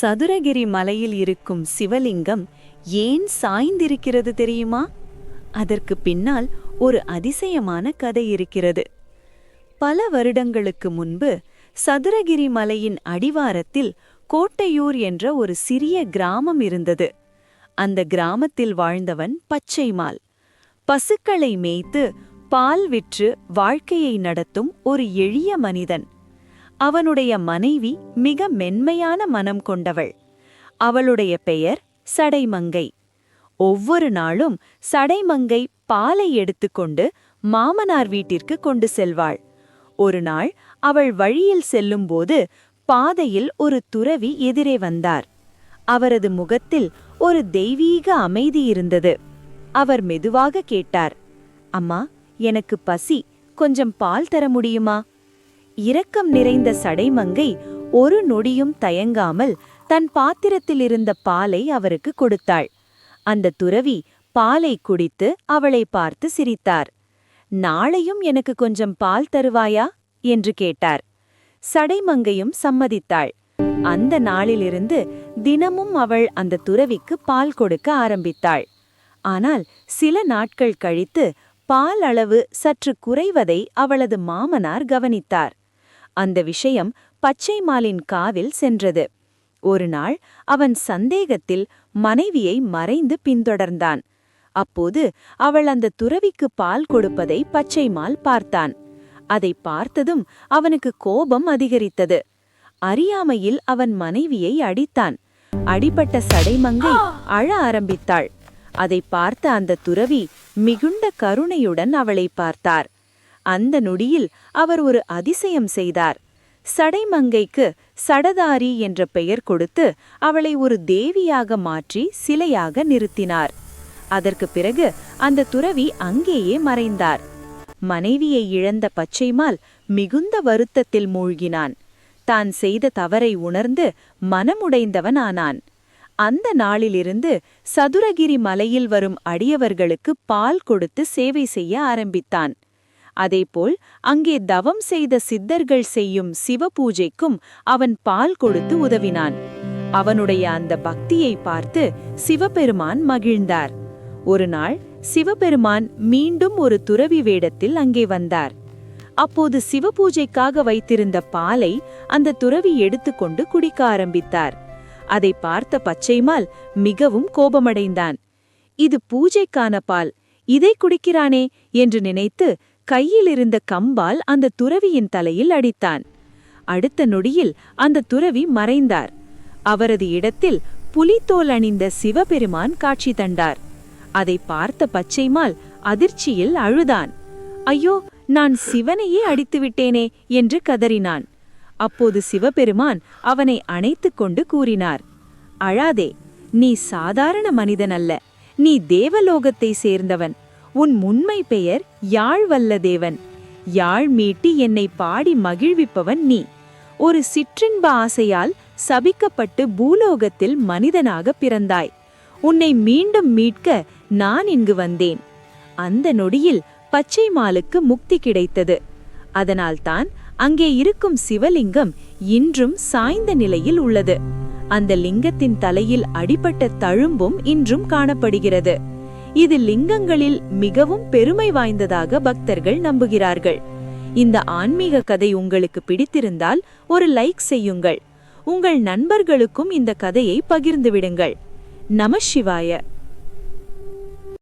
சதுரகிரி மலையில் இருக்கும் சிவலிங்கம் ஏன் சாய்ந்திருக்கிறது தெரியுமா? அதற்கு பின்னால் ஒரு அதிசயமான கதை இருக்கிறது. பல வருடங்களுக்கு முன்பு சதுரகிரி மலையின் அடிவாரத்தில் கோட்டையூர் என்ற ஒரு சிறிய கிராமம் இருந்தது. அந்த கிராமத்தில் வாழ்ந்தவன் பச்சைமால். பசுக்களை மேய்த்து பால் விற்று வாழ்க்கையை நடத்தும் ஒரு எளிய மனிதன். அவனுடைய மனைவி மிக மென்மையான மனம் கொண்டவள். அவளுடைய பெயர் சடைமங்கை. ஒவ்வொரு நாளும் சடைமங்கை பாலை எடுத்துக்கொண்டு மாமனார் வீட்டிற்கு கொண்டு செல்வாள். ஒரு நாள் அவள் வழியில் செல்லும்போது பாதையில் ஒரு துறவி எதிரே வந்தார். அவரது முகத்தில் ஒரு தெய்வீக அமைதி இருந்தது. அவர் மெதுவாக கேட்டார், "அம்மா, எனக்கு பசி, கொஞ்சம் பால் தர முடியுமா?" இரக்கம் நிறைந்த சடைமங்கை ஒரு நொடியும் தயங்காமல் தன் பாத்திரத்தில் இருந்த பாலை அவருக்கு கொடுத்தாள். அந்த துறவி பாலை குடித்து அவளை பார்த்து சிரித்தார். "நாளையும் எனக்கு கொஞ்சம் பால் தருவாயா?" என்று கேட்டார். சடைமங்கையும் சம்மதித்தாள். அந்த நாளிலிருந்து தினமும் அவள் அந்த துறவிக்கு பால் கொடுக்க ஆரம்பித்தாள். ஆனால் சில நாட்கள் கழித்து பால் அளவு சற்று குறைவதை அவளது மாமனார் கவனித்தார். அந்த விஷயம் பச்சைமாலின் காதில் சென்றது. ஒரு நாள் அவன் சந்தேகத்தில் மனைவியை மறைந்து பின்தொடர்ந்தான். அப்போது அவள் அந்த துறவிக்கு பால் கொடுப்பதை பச்சைமால் பார்த்தான். அதை பார்த்ததும் அவனுக்கு கோபம் அதிகரித்தது. அறியாமையில் அவன் மனைவியை அடித்தான். அடிபட்ட சடைமங்கை அழ ஆரம்பித்தாள். அதை பார்த்த அந்த துறவி மிகுந்த கருணையுடன் அவளை பார்த்தார். அந்த நொடியில் அவர் ஒரு அதிசயம் செய்தார். சடைமங்கைக்கு சடதாரி என்ற பெயர் கொடுத்து அவளை ஒரு தேவியாக மாற்றி சிலையாக நிறுத்தினார். அதற்கு பிறகு அந்த துறவி அங்கேயே மறைந்தார். மனைவியை இழந்த பச்சைமால் மிகுந்த வருத்தத்தில் மூழ்கினான். தான் செய்த தவறை உணர்ந்து மனமுடைந்தவன் ஆனான். அந்த நாளிலிருந்து சதுரகிரி மலையில் வரும் அடியவர்களுக்கு பால் கொடுத்து சேவை செய்ய ஆரம்பித்தான். அதேபோல் அங்கே தவம் செய்த சித்தர்கள் செய்யும் சிவ பூஜைக்கும் அவன் பால் கொடுத்து உதவினான். அவனுடைய அந்த பக்தியை பார்த்து சிவபெருமான் மகிழ்ந்தார். ஒரு நாள் சிவபெருமான் மீண்டும் ஒரு துறவி வேடத்தில் அங்கே வந்தார். அப்போது சிவபூஜைக்காக வைத்திருந்த பாலை அந்த துறவி எடுத்துக்கொண்டு குடிக்க ஆரம்பித்தார். அதை பார்த்த பச்சைமால் மிகவும் கோபமடைந்தான். "இது பூஜைக்கான பால், இதை குடிக்கிறானே" என்று நினைத்து கையில் இருந்த கம்பால் அந்த துறவியின் தலையில் அடித்தான். அடுத்த நொடியில் அந்த துறவி மறைந்தார். அவரது இடத்தில் புலித்தோல் அணிந்த சிவபெருமான் காட்சி தந்தார். அதை பார்த்த பச்சைமால் அதிர்ச்சியில் அழுதான். "ஐயோ, நான் சிவனையே அடித்துவிட்டேனே" என்று கதறினான். அப்போது சிவபெருமான் அவனை அணைத்துக் கொண்டு கூறினார், "அழாதே, நீ சாதாரண மனிதன் அல்ல, நீ தேவலோகத்தை சேர்ந்தவன். உன் உண்மை பெயர் யாழ் வல்லதேவன். யாழ் மீட்டி என்னை பாடி மகிழ்விப்பவன் நீ. ஒரு சிற்றின்ப ஆசையால் சபிக்கப்பட்டு பூலோகத்தில் மனிதனாக பிறந்தாய். உன்னை மீண்டும் மீட்க நான் இங்கு வந்தேன்." அந்த நொடியில் பச்சைமாலுக்கு முக்தி கிடைத்தது. அதனால்தான் அங்கே இருக்கும் சிவலிங்கம் இன்றும் சாய்ந்த நிலையில் உள்ளது. அந்த லிங்கத்தின் தலையில் அடிபட்ட தழும்பும் இன்றும் காணப்படுகிறது. இது லிங்கங்களில் மிகவும் பெருமை வாய்ந்ததாக பக்தர்கள் நம்புகிறார்கள். இந்த ஆன்மீக கதை உங்களுக்கு பிடித்திருந்தால் ஒரு லைக் செய்யுங்கள். உங்கள் நண்பர்களுக்கும் இந்த கதையை பகிர்ந்து விடுங்கள். நம சிவாய.